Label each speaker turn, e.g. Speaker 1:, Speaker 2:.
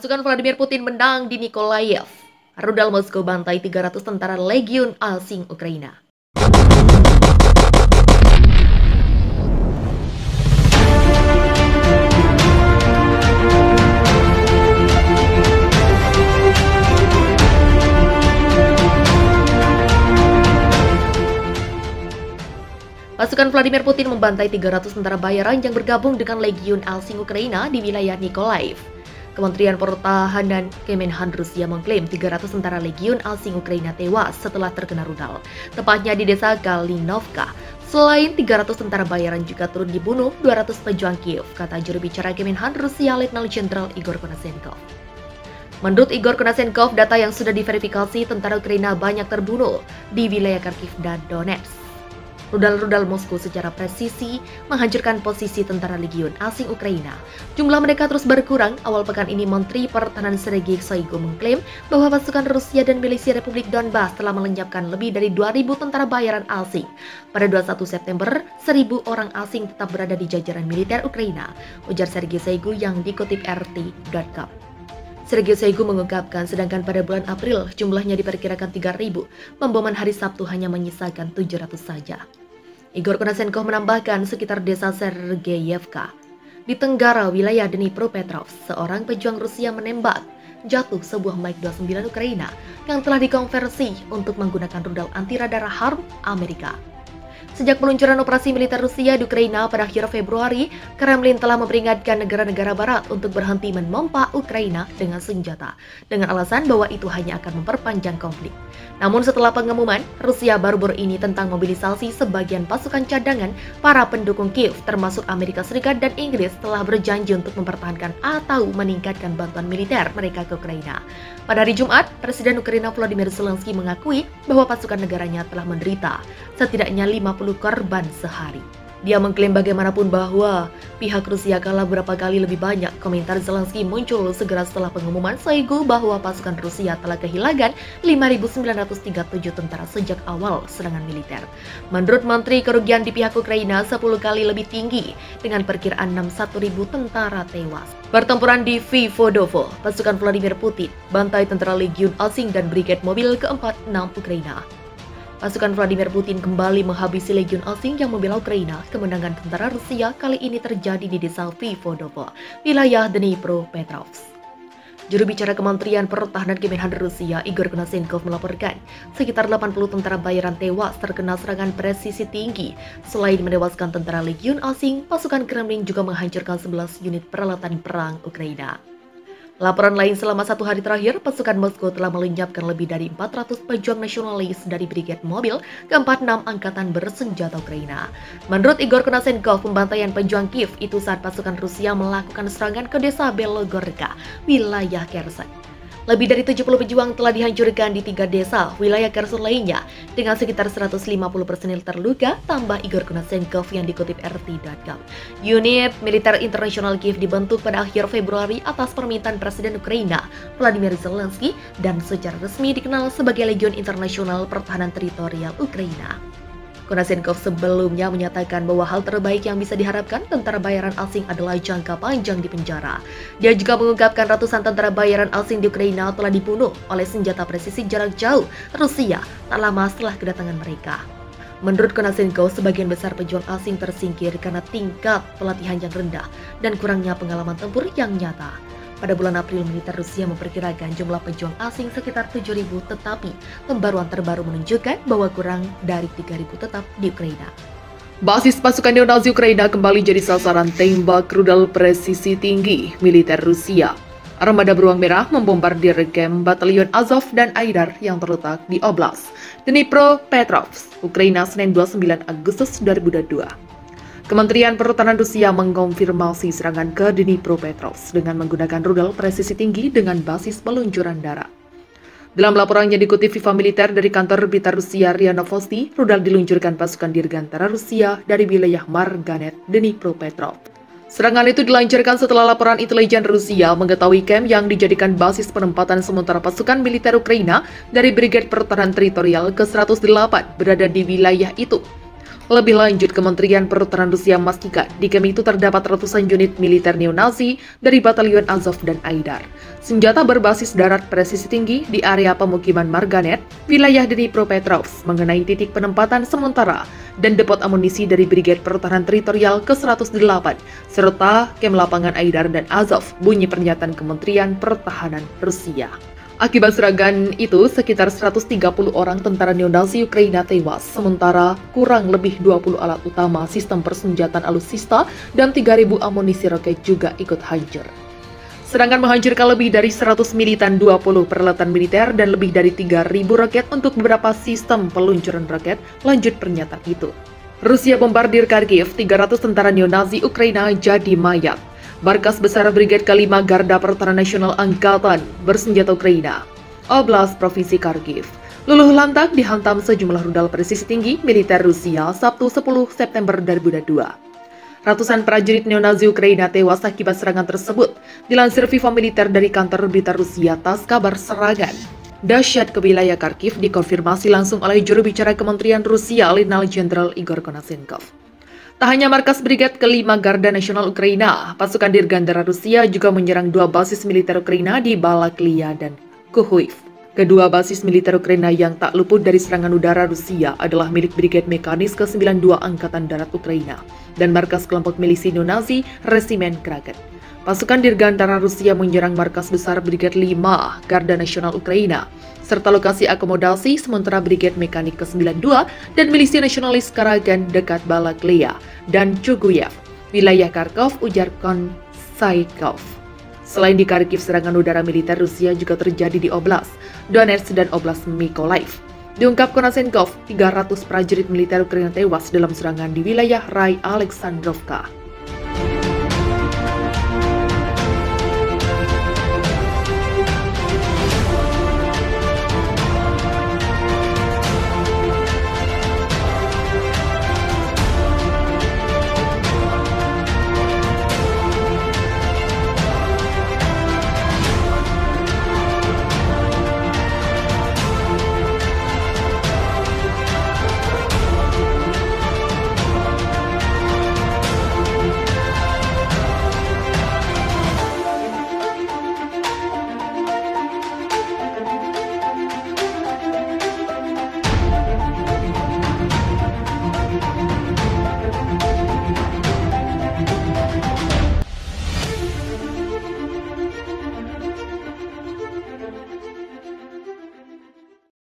Speaker 1: Pasukan Vladimir Putin menang di Nikolaev. Rudal Moskow bantai 300 tentara Legiun asing Ukraina. Pasukan Vladimir Putin membantai 300 tentara bayaran yang bergabung dengan Legiun asing Ukraina di wilayah Nikolaev. Kementerian Pertahanan Kemenhan Rusia mengklaim 300 tentara Legiun asing Ukraina tewas setelah terkena rudal, tepatnya di desa Kalinovka. Selain 300 tentara bayaran juga turut dibunuh 200 pejuang Kiev, kata juru bicara Kemenhan Rusia Letnan Jenderal Igor Konasenkov. Menurut Igor Konasenkov, data yang sudah diverifikasi, tentara Ukraina banyak terbunuh di wilayah Kharkiv dan Donetsk. Rudal-rudal Moskow secara presisi menghancurkan posisi tentara Legiun asing Ukraina. Jumlah mereka terus berkurang. Awal pekan ini, Menteri Pertahanan Sergei Shoigu mengklaim bahwa pasukan Rusia dan milisi Republik Donbas telah melenyapkan lebih dari 2.000 tentara bayaran asing. Pada 21 September, 1.000 orang asing tetap berada di jajaran militer Ukraina, ujar Sergei Shoigu yang dikutip RT.com. Sergei Shoigu mengungkapkan, sedangkan pada bulan April jumlahnya diperkirakan 3.000, pemboman hari Sabtu hanya menyisakan 700 saja. Igor Konasenkov menambahkan, sekitar desa Sergeyevka di tenggara wilayah Dnipropetrovsk, seorang pejuang Rusia menembak jatuh sebuah MiG-29 Ukraina yang telah dikonversi untuk menggunakan rudal anti-radar HARM Amerika. Sejak peluncuran operasi militer Rusia di Ukraina pada akhir Februari, Kremlin telah memperingatkan negara-negara barat untuk berhenti memompa Ukraina dengan senjata, dengan alasan bahwa itu hanya akan memperpanjang konflik. Namun setelah pengumuman Rusia baru-baru ini tentang mobilisasi sebagian pasukan cadangan, para pendukung Kiev termasuk Amerika Serikat dan Inggris telah berjanji untuk mempertahankan atau meningkatkan bantuan militer mereka ke Ukraina. Pada hari Jumat, Presiden Ukraina Volodymyr Zelensky mengakui bahwa pasukan negaranya telah menderita setidaknya 50 korban sehari. Dia mengklaim bagaimanapun bahwa pihak Rusia kalah berapa kali lebih banyak. Komentar Zelensky muncul segera setelah pengumuman Shoigu bahwa pasukan Rusia telah kehilangan 5.937 tentara sejak awal serangan militer. Menurut Menteri, kerugian di pihak Ukraina 10 kali lebih tinggi dengan perkiraan 61.000 tentara tewas. Pertempuran di Vivodovo, pasukan Vladimir Putin bantai tentara Legiun asing dan Brigade Mobil ke-46 Ukraina. Pasukan Vladimir Putin kembali menghabisi Legiun asing yang membela Ukraina. Kemenangan tentara Rusia kali ini terjadi di desa Vivodovo, wilayah Dnipropetrovsk. Juru bicara Kementerian Pertahanan Kemenhan Rusia, Igor Konasenkov, melaporkan sekitar 80 tentara bayaran tewas terkena serangan presisi tinggi. Selain menewaskan tentara Legiun asing, pasukan Kremlin juga menghancurkan 11 unit peralatan perang Ukraina. Laporan lain, selama 1 hari terakhir, pasukan Moskow telah melenyapkan lebih dari 400 pejuang nasionalis dari Brigade Mobil ke-46 Angkatan Bersenjata Ukraina. Menurut Igor Konasenkov, pembantaian pejuang Kiev itu saat pasukan Rusia melakukan serangan ke desa Belogorka, wilayah Kherson. Lebih dari 70 pejuang telah dihancurkan di 3 desa wilayah Kherson lainnya, dengan sekitar 150 personil terluka, tambah Igor Konasenkov yang dikutip RT.com. Unit militer internasional Kiev dibentuk pada akhir Februari atas permintaan Presiden Ukraina Volodymyr Zelensky dan secara resmi dikenal sebagai Legiun Internasional Pertahanan Teritorial Ukraina. Konasenkov sebelumnya menyatakan bahwa hal terbaik yang bisa diharapkan tentara bayaran asing adalah jangka panjang di penjara. Dia juga mengungkapkan ratusan tentara bayaran asing di Ukraina telah dibunuh oleh senjata presisi jarak jauh Rusia tak lama setelah kedatangan mereka. Menurut Konasenkov, sebagian besar pejuang asing tersingkir karena tingkat pelatihan yang rendah dan kurangnya pengalaman tempur yang nyata. Pada bulan April, militer Rusia memperkirakan jumlah pejuang asing sekitar 7.000, tetapi pembaruan terbaru menunjukkan bahwa kurang dari 3.000 tetap di Ukraina. Basis pasukan neo-Nazi Ukraina kembali jadi sasaran tembak rudal presisi tinggi militer Rusia. Armada Beruang Merah membombardir kamp Batalion Azov dan Aidar yang terletak di Oblast Dnipropetrovsk, Ukraina, Senin 29 Agustus 2022. Kementerian Pertahanan Rusia mengkonfirmasi serangan ke Dnipropetrovsk dengan menggunakan rudal presisi tinggi dengan basis peluncuran darat. Dalam laporan yang dikutip Viva Militer dari kantor berita Rusia RIA Novosti, rudal diluncurkan pasukan dirgantara Rusia dari wilayah Marganet, Dnipropetrovsk. Serangan itu dilancarkan setelah laporan intelijen Rusia mengetahui kamp yang dijadikan basis penempatan sementara pasukan militer Ukraina dari Brigade Pertahanan Teritorial ke-108 berada di wilayah itu. Lebih lanjut, Kementerian Pertahanan Rusia memastikan di kamp itu terdapat ratusan unit militer neo-Nazi dari Batalion Azov dan Aidar. Senjata berbasis darat presisi tinggi di area pemukiman Marganet, wilayah Dnipropetrovsk, mengenai titik penempatan sementara dan depot amunisi dari Brigade Pertahanan Teritorial ke-108, serta kem lapangan Aidar dan Azov, bunyi pernyataan Kementerian Pertahanan Rusia. Akibat serangan itu, sekitar 130 orang tentara neo-Nazi Ukraina tewas, sementara kurang lebih 20 alat utama sistem persenjataan alutsista dan 3.000 amunisi roket juga ikut hancur. Serangan menghancurkan lebih dari 100 militan 20 peralatan militer dan lebih dari 3.000 roket untuk beberapa sistem peluncuran roket, lanjut pernyataan itu. Rusia bombardir Kharkiv, 300 tentara neo-Nazi Ukraina jadi mayat. Markas Besar Brigade ke-5 Garda Pertahanan Nasional Angkatan Bersenjata Ukraina, Oblast Provinsi Kharkiv, luluh lantak dihantam sejumlah rudal presisi tinggi militer Rusia Sabtu 10 September 2022. Ratusan prajurit neo-Nazi Ukraina tewas akibat serangan tersebut, dilansir Viva Militer dari kantor berita Rusia TASS. Kabar serangan dahsyat ke wilayah Kharkiv dikonfirmasi langsung oleh juru bicara Kementerian Rusia, Letnan Jenderal Igor Konashenkov. Tak hanya markas Brigade ke-5 Garda Nasional Ukraina, pasukan Dirgantara Rusia juga menyerang dua basis militer Ukraina di Balaklia dan Kuhuiv. Kedua basis militer Ukraina yang tak luput dari serangan udara Rusia adalah milik Brigade Mekanis ke-92 Angkatan Darat Ukraina dan markas kelompok milisi neo-Nazi Resimen Kraken. Pasukan Dirgantara Rusia menyerang markas besar Brigade 5 Garda Nasional Ukraina, serta lokasi akomodasi sementara Brigade Mekanik ke-92 dan milisi nasionalis Karagan dekat Balaklia dan Chuguyev, wilayah Kharkov, ujar Konsaikov. Selain di Kharkiv, serangan udara militer Rusia juga terjadi di Oblast Donetsk dan Oblast Mykolaiv. Diungkap Konashenkov, 300 prajurit militer Ukraina tewas dalam serangan di wilayah Rai Alexandrovka.